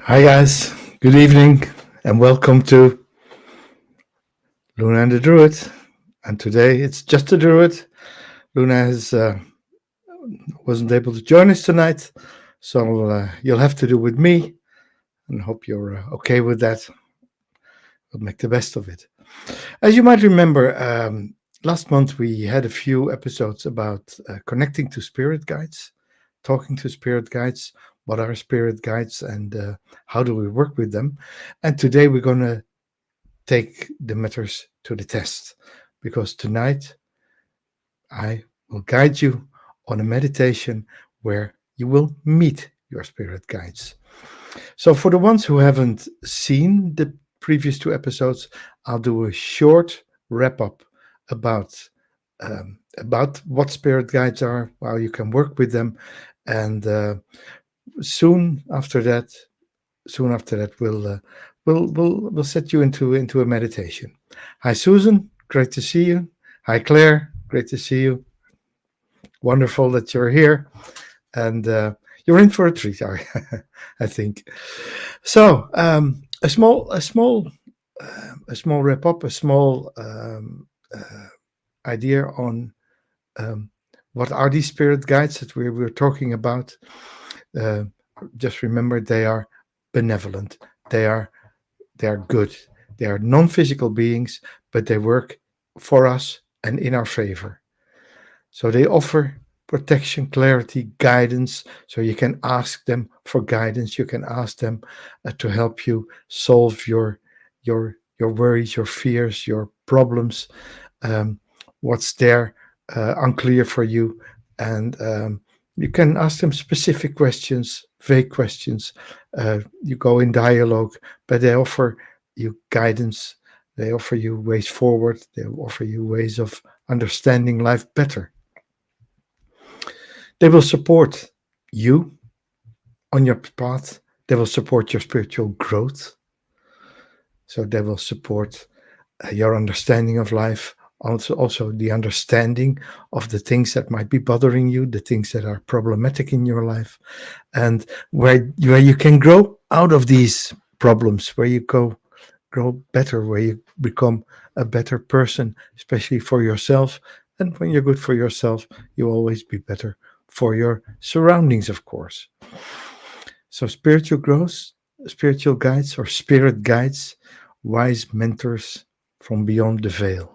Hi guys, good evening and welcome to Luna and the Druid. And today it's just the Druid. Luna wasn't able to join us tonight, so you'll have to do with me. And hope you're okay with that. We'll make the best of it. As you might remember, last month we had a few episodes about connecting to spirit guides, talking to spirit guides. What are spirit guides and how do we work with them? And today we're going to take the matters to the test, because tonight I will guide you on a meditation where you will meet your spirit guides. So for the ones who haven't seen the previous two episodes, I'll do a short wrap up about what spirit guides are, how you can work with them, and soon after that, we'll set you into a meditation. Hi, Susan. Great to see you. Hi, Claire. Great to see you. Wonderful that you're here, and you're in for a treat, I think. So, a small wrap up, a small idea on um, what are these spirit guides that we're talking about. Uh, just remember, they are benevolent. They are good. They are non-physical beings, but they work for us and in our favor. So they offer protection, clarity, guidance. So you can ask them for guidance. You can ask them to help you solve your worries, your fears, your problems. Um, what's there unclear for you, and you can ask them specific questions, vague questions. You go in dialogue, but they offer you guidance. They offer you ways forward. They offer you ways of understanding life better. They will support you on your path. They will support your spiritual growth. So they will support your understanding of life, also the understanding of the things that might be bothering you, the things that are problematic in your life, and where you can grow out of these problems, where you grow better, where you become a better person, especially for yourself. And when you're good for yourself, you always be better for your surroundings, of course. So spiritual growth, spiritual guides or spirit guides, wise mentors from beyond the veil.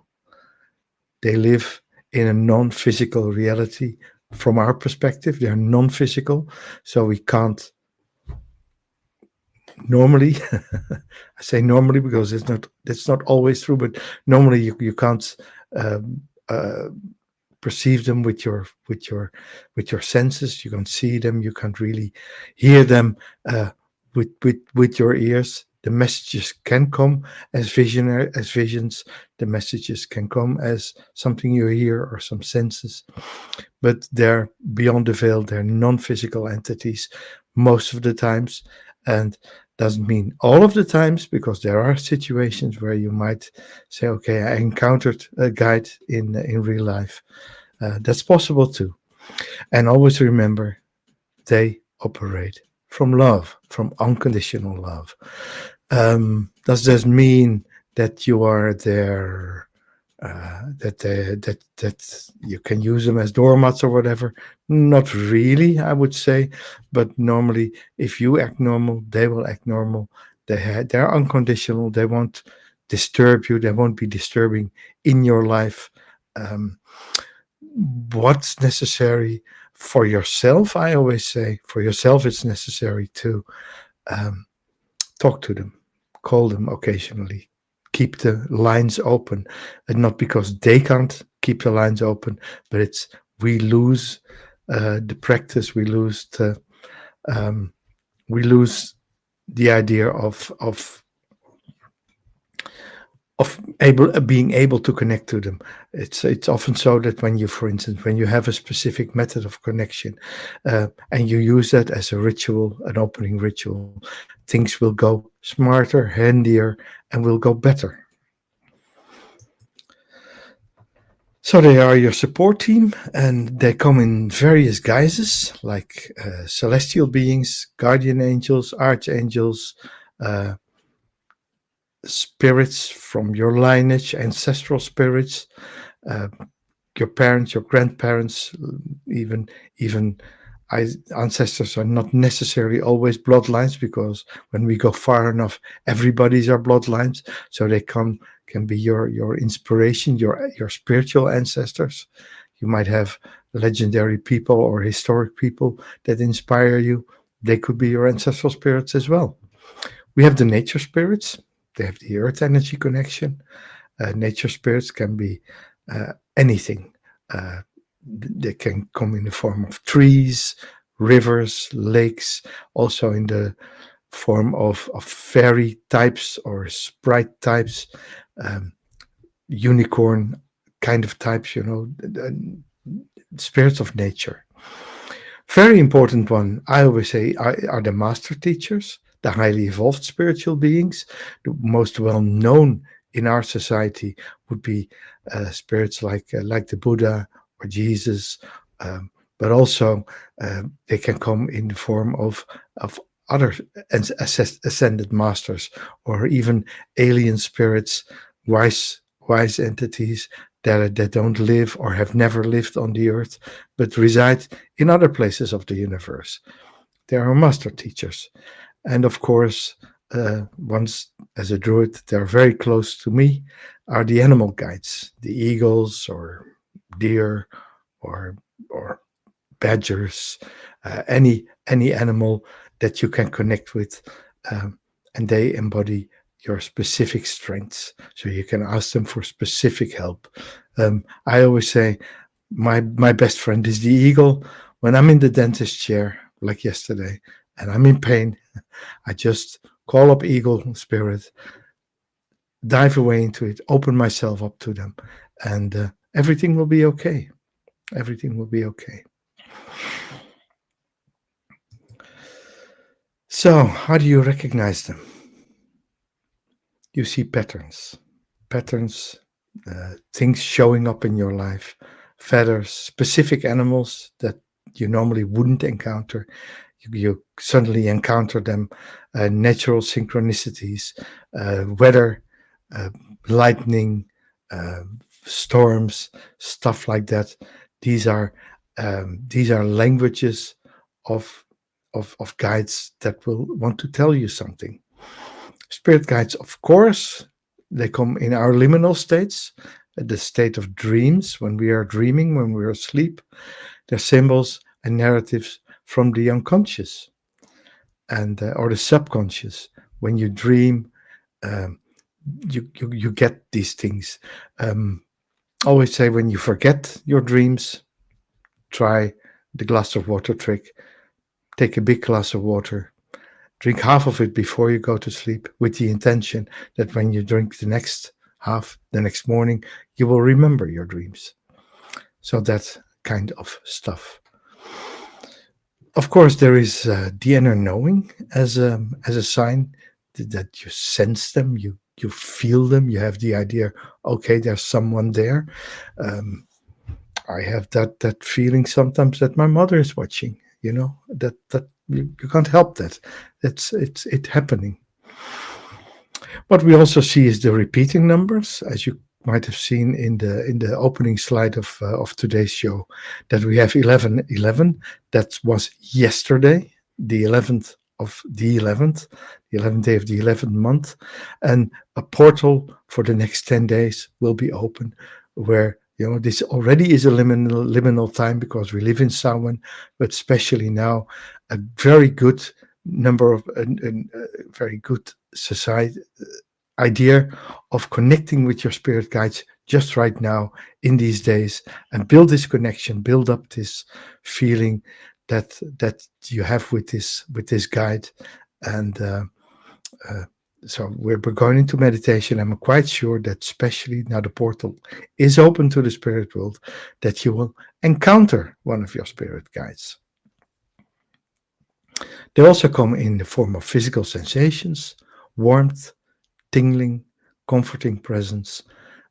They live in a non-physical reality. From our perspective, they are non-physical, so we can't normally. I say normally because it's not always true, but normally you can't um, uh, perceive them with your senses. You can't see them. You can't really hear them with your ears. The messages can come as visions. The messages can come as something you hear or some senses, but they're beyond the veil. They're non-physical entities most of the times, and doesn't mean all of the times, because there are situations where you might say, "Okay, I encountered a guide in real life." That's possible too. And always remember, they operate from love, from unconditional love. Does this mean that you are there, that you can use them as doormats or whatever? Not really, I would say. But normally, if you act normal, they will act normal. They're unconditional. They won't disturb you. They won't be disturbing in your life. Um, what's necessary for yourself? I always say, for yourself, it's necessary to um, talk to them, call them occasionally, keep the lines open, and not because they can't keep the lines open, but it's we lose the practice, um, we lose the idea of being able to connect to them. It's often so that when you, for instance, when you have a specific method of connection, and you use that as a ritual, an opening ritual, things will go smarter, handier, and will go better. So they are your support team, and they come in various guises, like celestial beings, guardian angels, archangels, uh, spirits from your lineage, ancestral spirits, uh, your parents, your grandparents, even even ancestors are not necessarily always bloodlines, because when we go far enough, everybody's our bloodlines. So they can be your inspiration, your spiritual ancestors. You might have legendary people or historic people that inspire you. They could be your ancestral spirits as well. We have the nature spirits. They have the earth energy connection. Nature spirits can be anything. Uh, they can come in the form of trees, rivers, lakes, also in the form of fairy types or sprite types, um, unicorn kind of types, spirits of nature. Very important one, I always say, are the master teachers, the highly evolved spiritual beings. The most well known in our society would be spirits like the Buddha or Jesus, um, but also they can come in the form of other ascended masters, or even alien spirits, wise entities that don't live or have never lived on the earth, but reside in other places of the universe. They are master teachers. And of course, once as a druid, they're very close to me, are the animal guides, the eagles or deer or or badgers, any animal that you can connect with, and they embody your specific strengths. So you can ask them for specific help. I always say my best friend is the eagle. When I'm in the dentist chair, like yesterday, and I'm in pain, I just call up eagle spirit, dive away into it, open myself up to them, and everything will be okay. Everything will be okay. So, how do you recognize them? You see patterns, things showing up in your life, feathers, specific animals that you normally wouldn't encounter. You suddenly encounter them, natural synchronicities, weather, uh, lightning, uh, storms, stuff like that. These are these are languages of of guides that will want to tell you something. Spirit guides, of course, they come in our liminal states, the state of dreams, when we are dreaming, when we are asleep. They're symbols and narratives from the unconscious and or the subconscious. When you dream, um, you get these things. Always say, when you forget your dreams, try the glass of water trick. Take a big glass of water, drink half of it before you go to sleep, with the intention that when you drink the next half the next morning, you will remember your dreams. So that kind of stuff. Of course, there is the inner knowing as a sign that you sense them, you feel them, you have the idea, okay, there's someone there. Um, I have that feeling sometimes that my mother is watching. That you can't help that. It's happening. What we also see is the repeating numbers, as you might have seen in the opening slide of today's show, that we have 1111. That was yesterday, the 11th of the 11th, the 11th day of the 11th month, and a portal for the next 10 days will be open, where this already is a liminal time because we live in Samhain, but especially now, a very good number of very good society idea of connecting with your spirit guides just right now in these days, and build this connection, build up this feeling that you have with this guide. And uh, so we're going into meditation. I'm quite sure that, especially now the portal is open to the spirit world, that you will encounter one of your spirit guides. They also come in the form of physical sensations, warmth, tingling, comforting presence,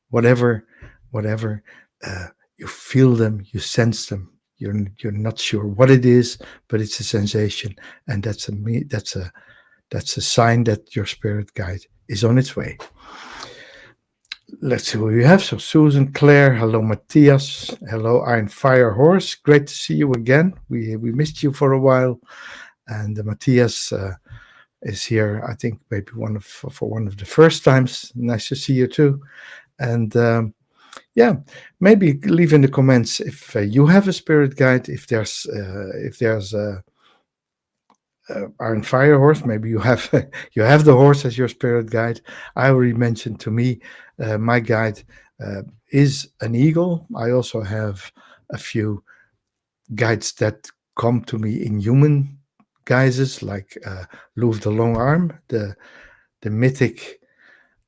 whatever uh, you feel them, you sense them. You're not sure what it is, but it's a sensation, and that's a sign that your spirit guide is on its way. Let's see who we have. So Susan, Claire, hello Matthias, hello Iron Fire Horse. Great to see you again. We missed you for a while, and Matthias is here. I think maybe for one of the first times. Nice to see you too. And yeah, maybe leave in the comments if you have a spirit guide. If there's Iron Fire Horse, maybe you have you have the horse as your spirit guide. I already mentioned to me, my guide is an eagle. I also have a few guides that come to me in human guises, like Louvre the Long Arm, the mythic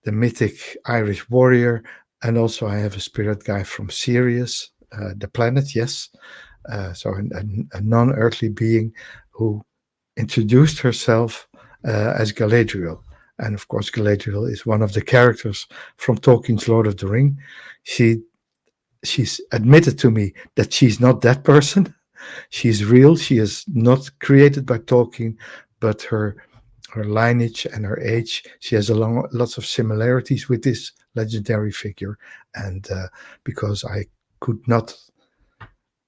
the mythic Irish warrior, and also I have a spirit guide from Sirius, the planet. Yes, so a non-earthly being who introduced herself as Galadriel. And of course, Galadriel is one of the characters from Tolkien's Lord of the Ring. She she's admitted to me that she's not that person. She's real. She is not created by Tolkien, but her lineage and her age. She has lots of similarities with this legendary figure. And because I could not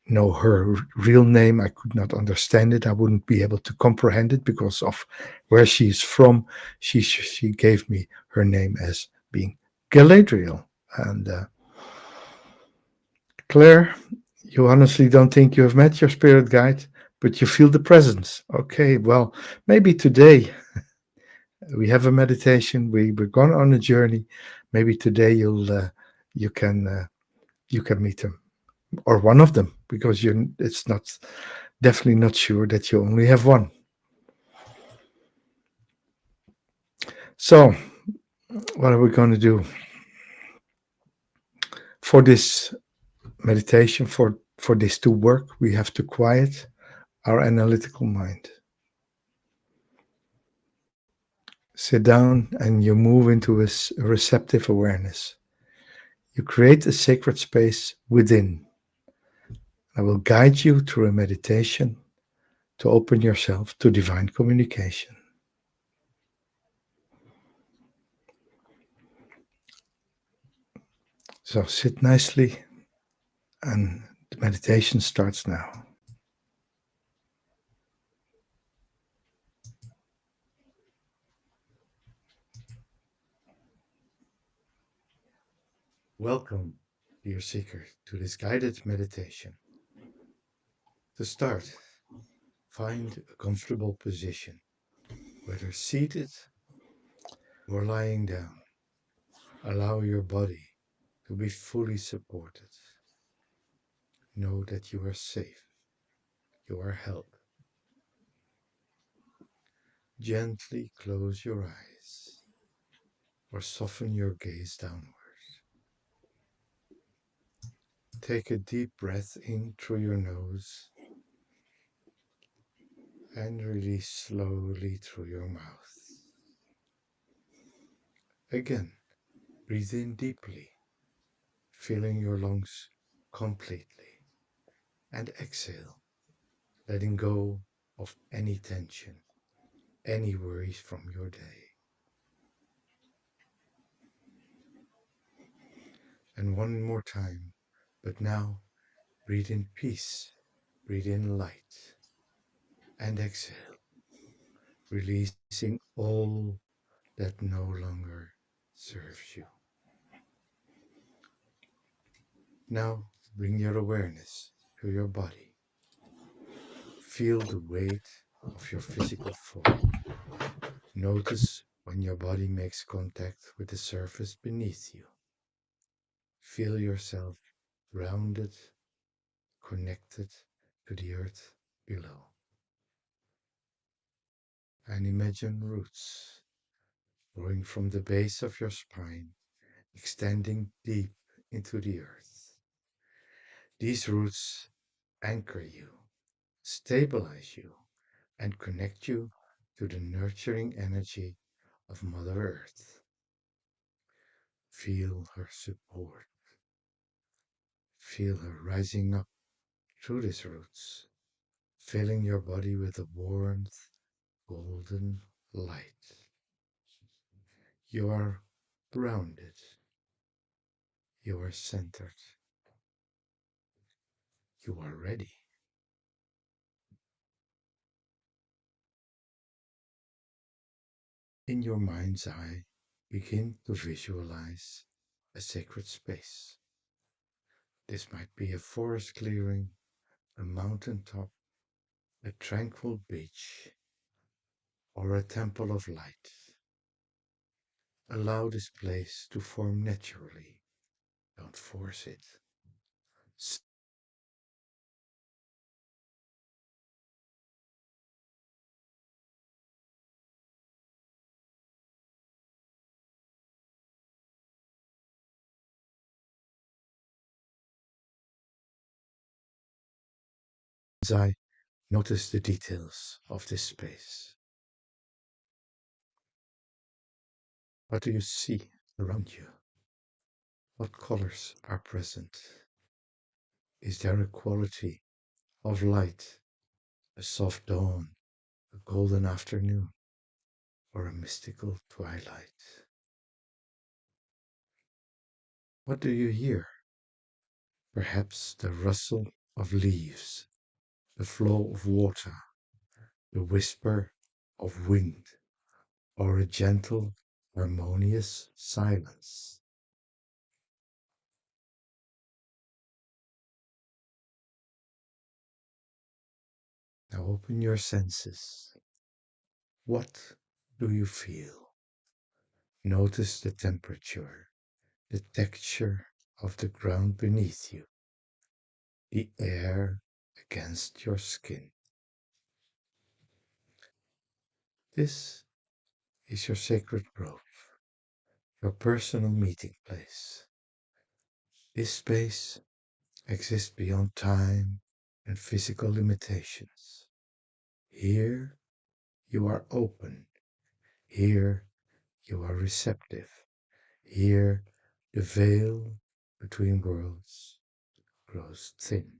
know her real name, I could not understand it. I wouldn't be able to comprehend it because of where she is from. She gave me her name as being Galadriel. And Claire, you honestly don't think you have met your spirit guide, but you feel the presence. Okay, well, maybe today we have a meditation. We're going on a journey. Maybe today you can you can meet them or one of them because you it's not definitely not sure that you only have one. So what are we going to do for this meditation? For this to work, we have to quiet our analytical mind. Sit down and you move into a receptive awareness. You create a sacred space within. I will guide you through a meditation to open yourself to divine communication. So sit nicely, and the meditation starts now. Welcome, dear seeker, to this guided meditation. To start, find a comfortable position, whether seated or lying down. Allow your body to be fully supported. Know that you are safe, you are held. Gently close your eyes or soften your gaze downward. Take a deep breath in through your nose and release slowly through your mouth. Again, breathe in deeply, filling your lungs completely, and exhale, letting go of any tension, any worries from your day. And one more time, but now breathe in peace, breathe in light, and exhale, releasing all that no longer serves you. Now bring your awareness to your body. Feel the weight of your physical form. Notice when your body makes contact with the surface beneath you. Feel yourself grounded, connected to the earth below. And imagine roots growing from the base of your spine, extending deep into the earth. These roots anchor you, stabilize you, and connect you to the nurturing energy of Mother Earth. Feel her support. Feel her rising up through these roots, filling your body with a warmth, golden light. You are grounded. You are centered. You are ready. In your mind's eye, begin to visualize a sacred space. This might be a forest clearing, a mountain top, a tranquil beach, or a temple of light. Allow this place to form naturally. Don't force it. As I notice the details of this space, what do you see around you? What colors are present? Is there a quality of light, a soft dawn, a golden afternoon, or a mystical twilight? What do you hear? Perhaps the rustle of leaves, the flow of water, the whisper of wind, or a gentle, harmonious silence. Now open your senses. What do you feel? Notice the temperature, the texture of the ground beneath you, the air against your skin. This is your sacred grove, your personal meeting place. This space exists beyond time and physical limitations. Here you are open. Here you are receptive. Here the veil between worlds grows thin.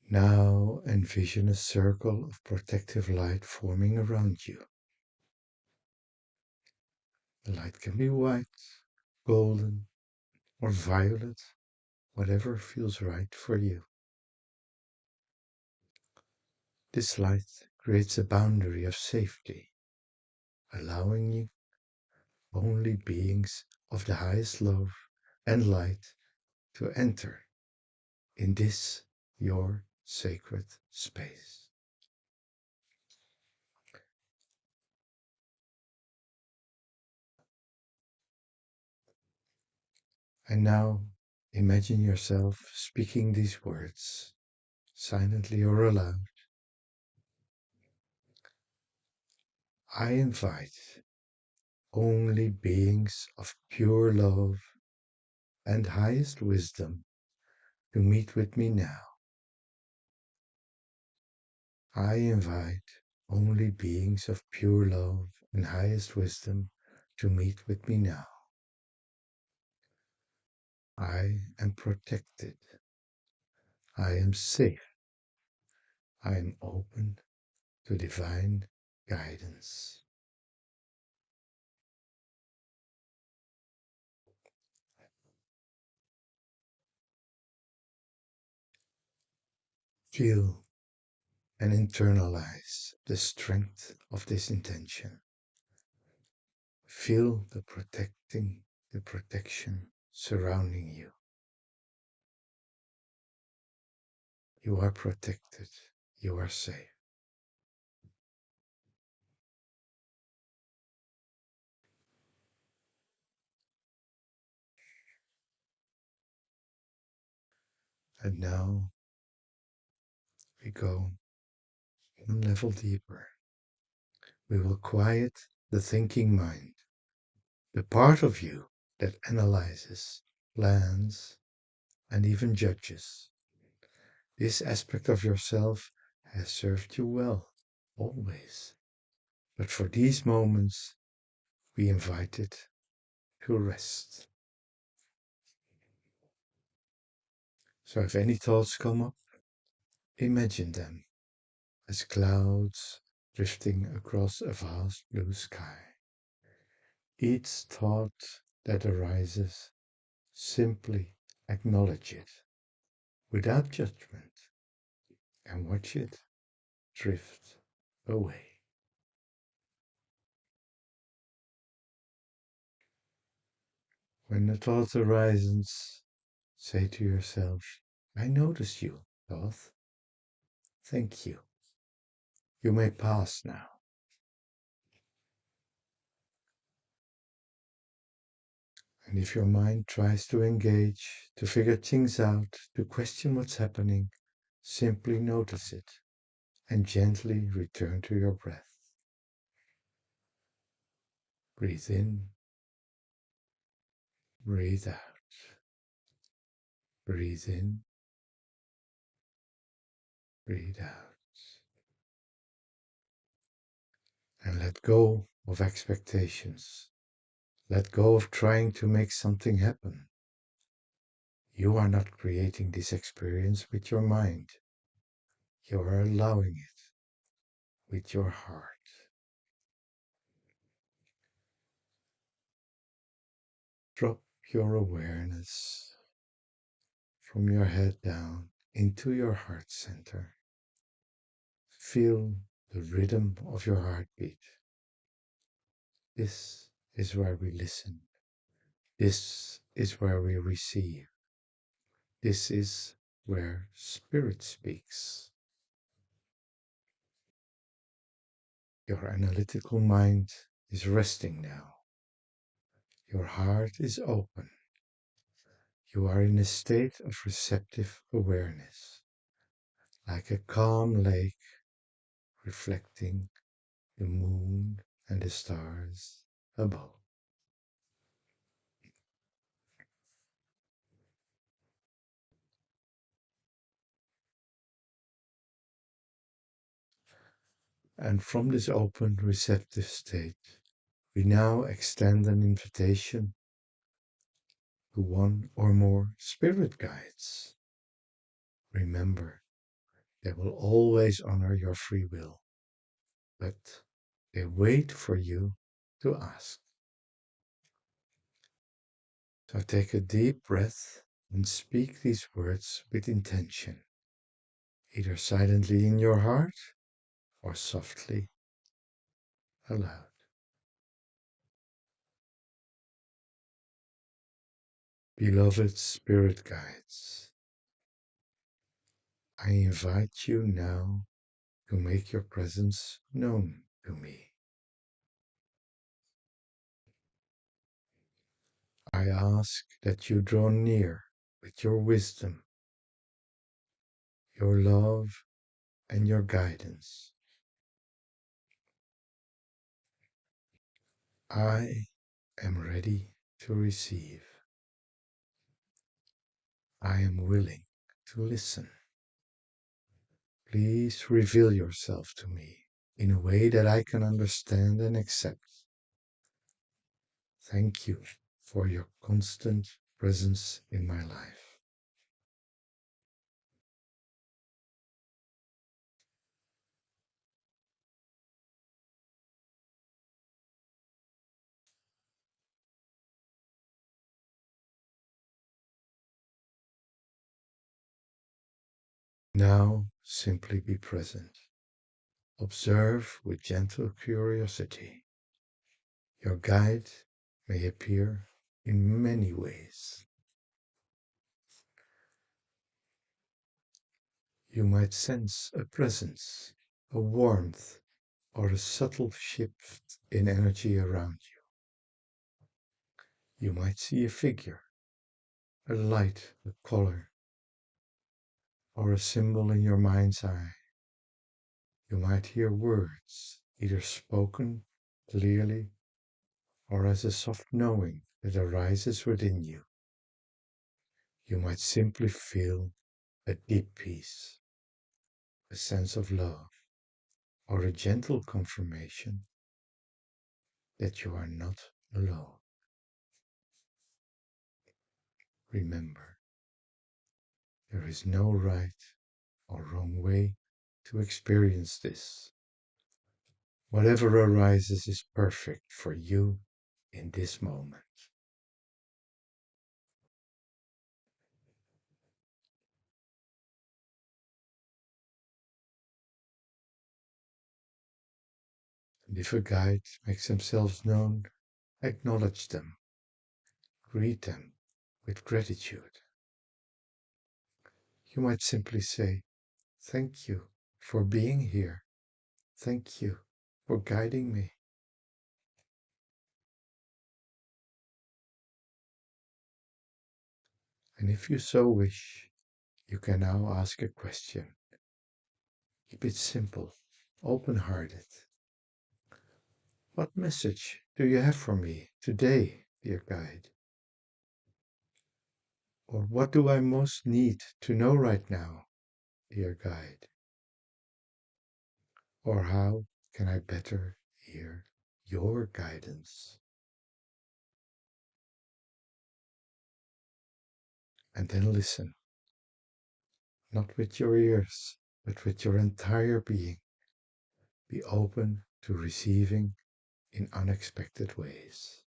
Now envision a circle of protective light forming around you. The light can be white, golden, or violet, whatever feels right for you. This light creates a boundary of safety, allowing you only beings of the highest love and light to enter in this your sacred space. And now imagine yourself speaking these words, silently or aloud. I invite only beings of pure love and highest wisdom to meet with me now. I invite only beings of pure love and highest wisdom to meet with me now. I am protected. I am safe. I am open to divine guidance. Feel and internalize the strength of this intention. Feel the protection surrounding you. You are protected. You are safe. And now we go one level deeper. We will quiet the thinking mind, the part of you that analyzes, plans, and even judges. This aspect of yourself has served you well, always. But for these moments, we invite it to rest. So if any thoughts come up, imagine them as clouds drifting across a vast blue sky. Each thought that arises, simply acknowledge it without judgment and watch it drift away. When the thought arises, say to yourself, I notice you, thought. Thank you. You may pass now. And if your mind tries to engage, to figure things out, to question what's happening, simply notice it and gently return to your breath. Breathe in, breathe out. Breathe in, breathe out. And let go of expectations. Let go of trying to make something happen. You are not creating this experience with your mind. You are allowing it with your heart. Drop your awareness from your head down into your heart center. Feel the rhythm of your heartbeat. This is where we listen. This is where we receive. This is where Spirit speaks. Your analytical mind is resting now. Your heart is open. You are in a state of receptive awareness, like a calm lake reflecting the moon and the stars above. And from this open, receptive state, we now extend an invitation to one or more spirit guides. Remember, they will always honor your free will, but they wait for you to ask. So take a deep breath and speak these words with intention, either silently in your heart or softly aloud. Beloved spirit guides, I invite you now to make your presence known to me. I ask that you draw near with your wisdom, your love, and your guidance. I am ready to receive. I am willing to listen. Please reveal yourself to me in a way that I can understand and accept. Thank you for your constant presence in my life. Now simply be present. Observe with gentle curiosity. Your guide may appear in many ways. You might sense a presence, a warmth, or a subtle shift in energy around you. You might see a figure, a light, a color, or a symbol in your mind's eye. You might hear words, either spoken clearly or as a soft knowing that arises within you. You might simply feel a deep peace, a sense of love, or a gentle confirmation that you are not alone. Remember, there is no right or wrong way to experience this. Whatever arises is perfect for you in this moment. And if a guide makes themselves known, acknowledge them, greet them with gratitude. You might simply say, "Thank you for being here. Thank you for guiding me." And if you so wish, you can now ask a question. Keep it simple, open hearted. What message do you have for me today, dear guide? Or what do I most need to know right now, dear guide? Or how can I better hear your guidance? And then listen, not with your ears, but with your entire being. Be open to receiving in unexpected ways.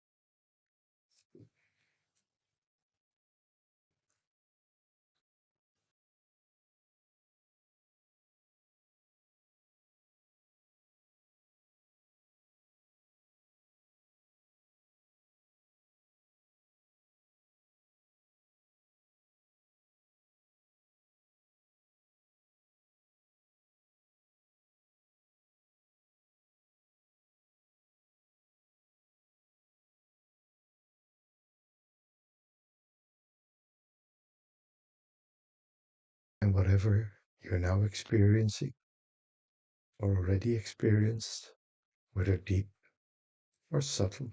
And whatever you're now experiencing or already experienced, whether deep or subtle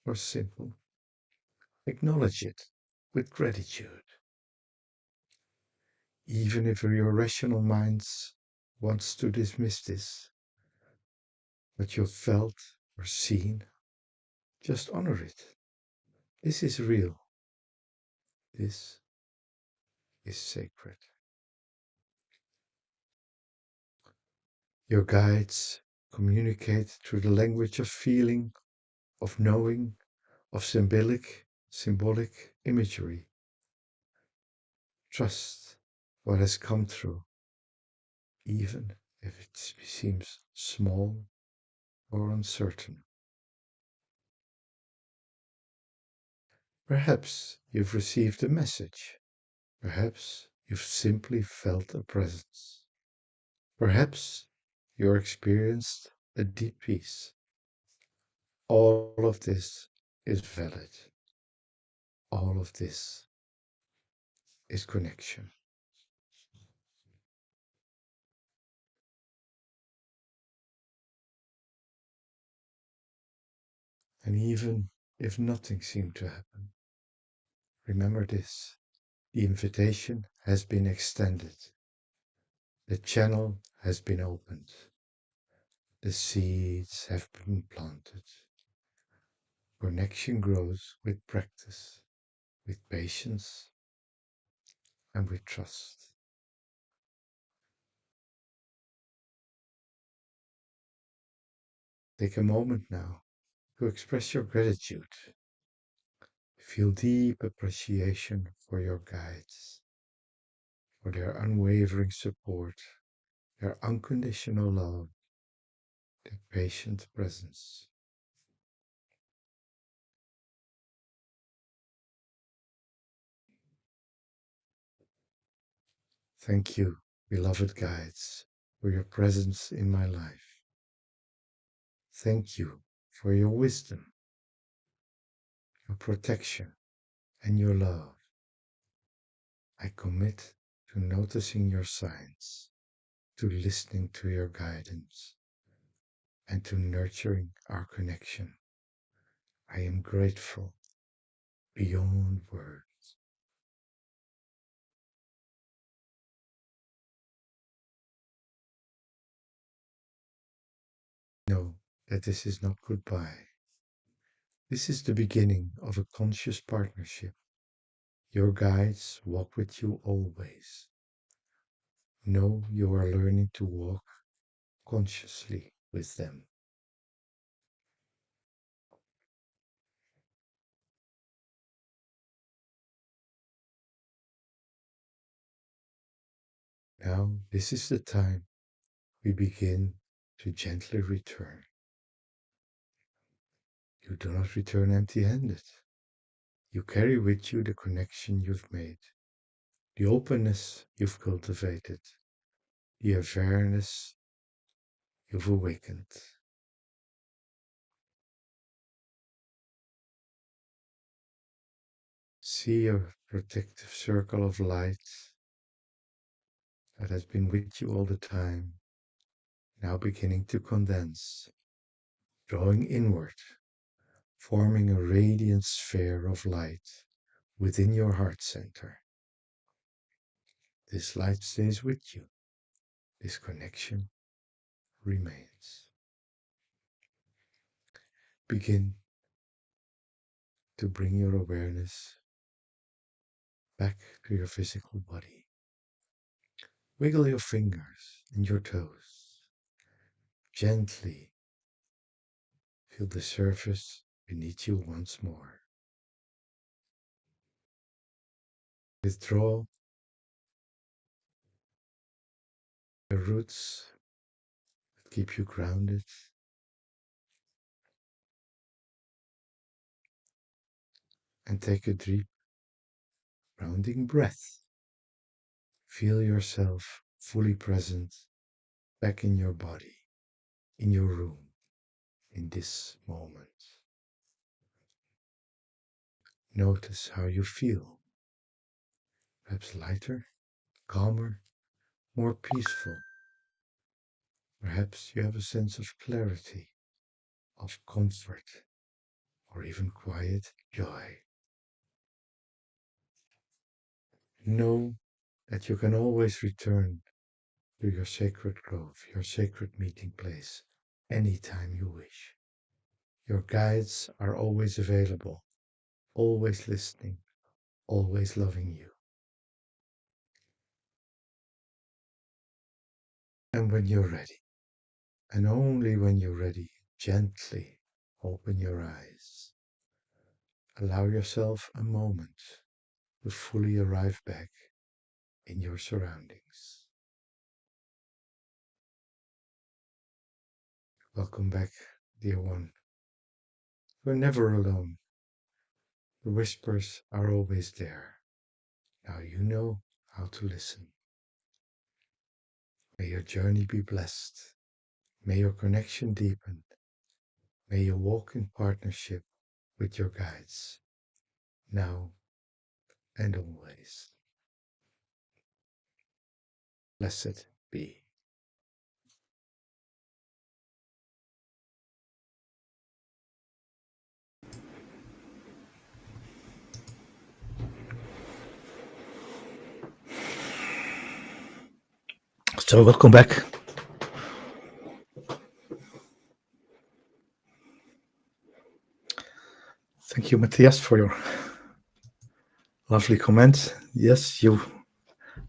or simple, acknowledge it with gratitude. Even if your rational minds wants to dismiss this, what you've felt or seen, just honor it. This is real. This is sacred. Your guides communicate through the language of feeling, of knowing, of symbolic imagery. Trust what has come through, even if it seems small or uncertain. Perhaps you've received a message. Perhaps you've simply felt a presence. Perhaps you experienced a deep peace. All of this is valid. All of this is connection. And even if nothing seemed to happen, remember this: the invitation has been extended, the channel has been opened, the seeds have been planted. Connection grows with practice, with patience, and with trust. Take a moment now to express your gratitude. Feel deep appreciation for your guides, for their unwavering support, their unconditional love, their patient presence. Thank you, beloved guides, for your presence in my life. Thank you for your wisdom, your protection, and your love. I commit to noticing your signs, to listening to your guidance, and to nurturing our connection. I am grateful beyond words. Know that this is not goodbye. This is the beginning of a conscious partnership. Your guides walk with you always. Know you are learning to walk consciously with them. Now, this is the time we begin to gently return. You do not return empty handed. You carry with you the connection you've made, the openness you've cultivated, the awareness you've awakened. See a protective circle of light that has been with you all the time, now beginning to condense, drawing inward, forming a radiant sphere of light within your heart center. This light stays with you. This connection remains. Begin to bring your awareness back to your physical body. Wiggle your fingers and your toes. Gently feel the surface beneath you once more. Withdraw the roots that keep you grounded. And take a deep, grounding breath. Feel yourself fully present back in your body, in your room, in this moment. Notice how you feel. Perhaps lighter, calmer, more peaceful. Perhaps you have a sense of clarity, of comfort, or even quiet joy. Know that you can always return to your sacred grove, your sacred meeting place, anytime you wish. Your guides are always available, always listening, always loving you. And when you're ready, and only when you're ready, gently open your eyes. Allow yourself a moment to fully arrive back in your surroundings. Welcome back, dear one. You're never alone. The whispers are always there. Now you know how to listen. May your journey be blessed. May your connection deepen. May you walk in partnership with your guides, now and always. Blessed be. So, welcome back. Thank you, Matthias, for your lovely comment. Yes,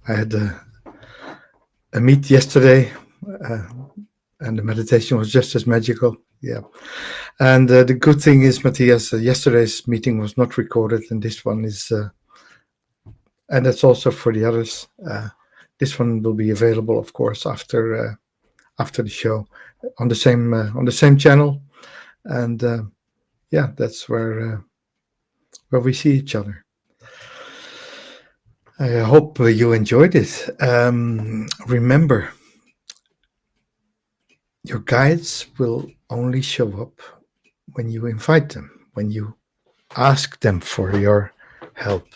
I had a meet yesterday, and the meditation was just as magical. Yeah. And the good thing is, Matthias, yesterday's meeting was not recorded, and this one is, and that's also for the others. This one will be available, of course, after the show on the same channel, and yeah, that's where we see each other. I hope you enjoyed it. Remember, your guides will only show up when you invite them, when you ask them for your help,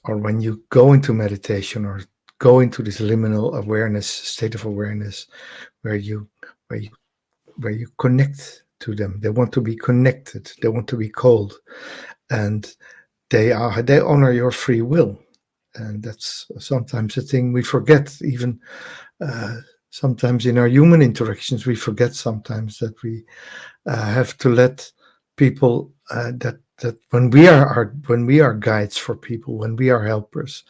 or when you go into meditation or go into this liminal awareness, state of awareness, where you connect to them. They want to be connected. They want to be called, and they honor your free will. And that's sometimes a thing we forget. Even sometimes in our human interactions, we forget sometimes that we have to let people that that when we are guides for people, when we are helpers,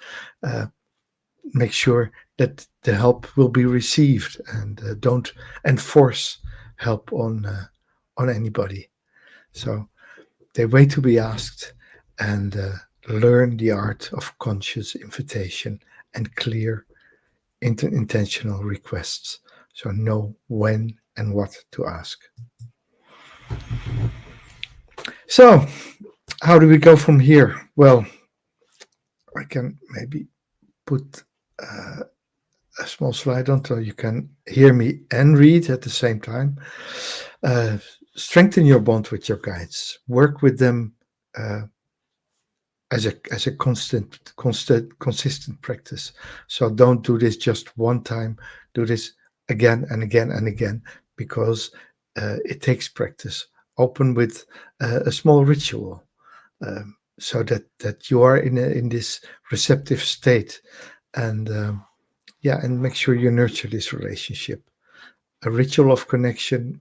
make sure that the help will be received, and don't enforce help on anybody. So they wait to be asked, and learn the art of conscious invitation and clear intentional requests. So know when and what to ask. So how do we go from here? Well, I can maybe put a small slide on so you can hear me and read at the same time. Uh, Strengthen your bond with your guides. Work with them as a consistent practice. So don't do this just one time. Do this again and again and again, because it takes practice. Open with a small ritual, so that you are in this receptive state, and and make sure you nurture this relationship. A ritual of connection,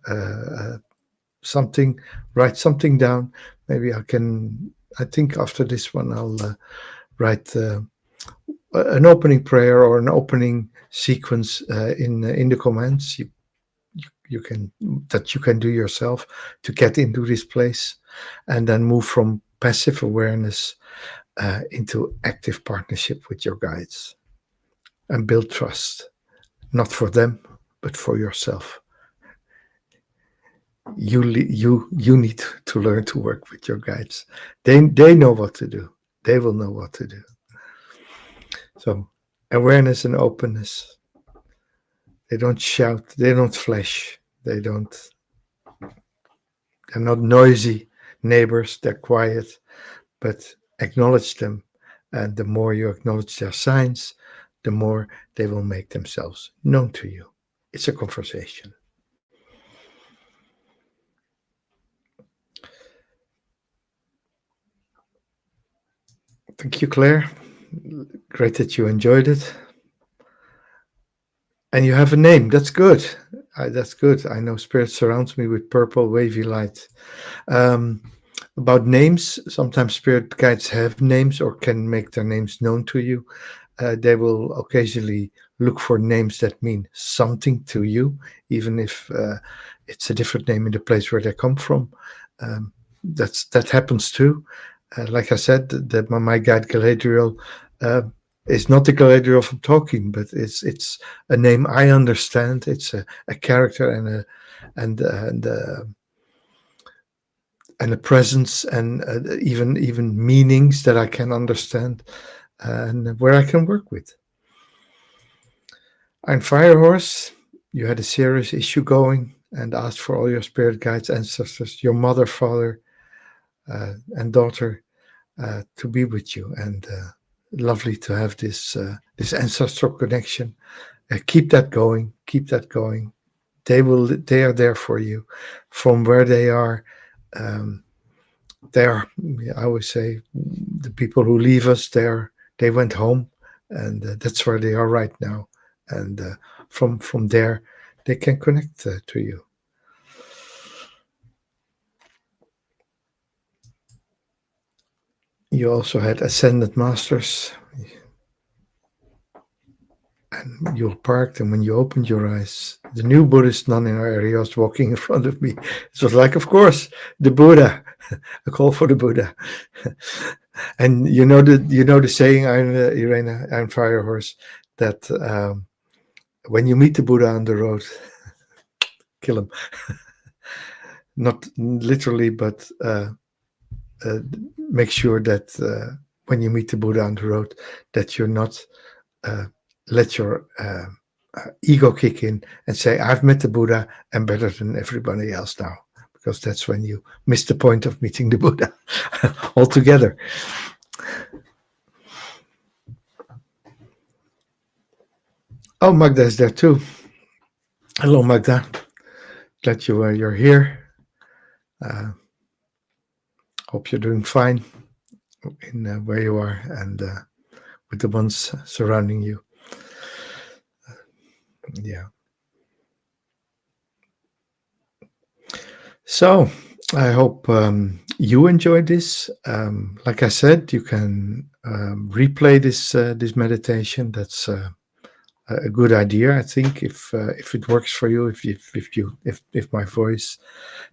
something, write something down. Maybe I think after this one I'll write an opening prayer or an opening sequence in the comments. You can do yourself to get into this place, and then move from passive awareness into active partnership with your guides, and build trust, not for them but for yourself. You need to learn to work with your guides. They know what to do. They will know what to do. So awareness and openness. They don't shout. They don't flash. They're not noisy neighbors. They're quiet, but acknowledge them. And the more you acknowledge their signs, the more they will make themselves known to you. It's a conversation. Thank you, Claire. Great that you enjoyed it. And you have a name. That's good. That's good. I know Spirit surrounds me with purple wavy light. About names, sometimes Spirit guides have names or can make their names known to you. They will occasionally look for names that mean something to you, even if it's a different name in the place where they come from. That happens too. Like I said, my guide Galadriel is not the Galadriel from Tolkien, but it's a name I understand. It's a character and a presence, and even meanings that I can understand, and where I can work with. I'm Firehorse. You had a serious issue going and asked for all your spirit guides, ancestors, your mother, father, and daughter to be with you. And lovely to have this ancestral connection. Keep that going. Keep that going. They are there for you, from where they are. They are. I always say, the people who leave us, they went home, and that's where they are right now. And from there, they can connect to you. You also had ascended masters, and you parked, and when you opened your eyes, the new Buddhist nun in our area was walking in front of me. It was like, of course, the Buddha, a call for the Buddha. And you know the saying, Irena, I'm Firehorse, that when you meet the Buddha on the road, kill him. Not literally, but make sure that when you meet the Buddha on the road, that you're not let your ego kick in and say, I've met the Buddha, I'm better than everybody else now, because that's when you miss the point of meeting the Buddha altogether. Oh, Magda is there too. Hello, Magda. Glad you're here. Hope you're doing fine in where you are, and with the ones surrounding you. Yeah. So I hope you enjoyed this. Like I said, you can replay this meditation. That's a good idea, I think, if it works for you. If my voice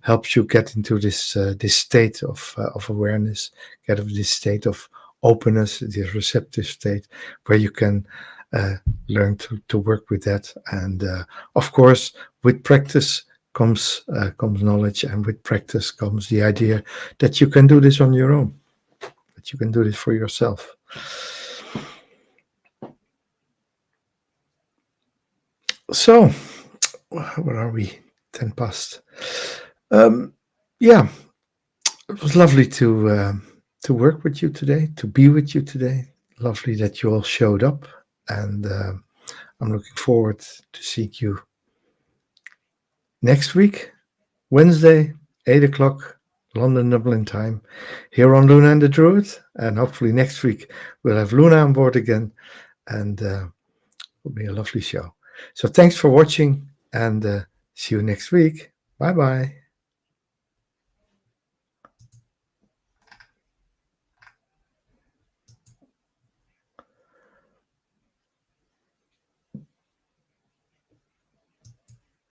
helps you get into this state of awareness, get of this state of openness, this receptive state, where you can learn to work with that. And of course, with practice comes knowledge, and with practice comes the idea that you can do this on your own, that you can do this for yourself. So, what are we? 10 past. Yeah, it was lovely to work with you today, to be with you today. Lovely that you all showed up, and I'm looking forward to seeing you next week, Wednesday, 8 o'clock, London, Dublin time, here on Luna and the Druid. And hopefully next week we'll have Luna on board again, and it'll be a lovely show. So thanks for watching, and see you next week. Bye bye.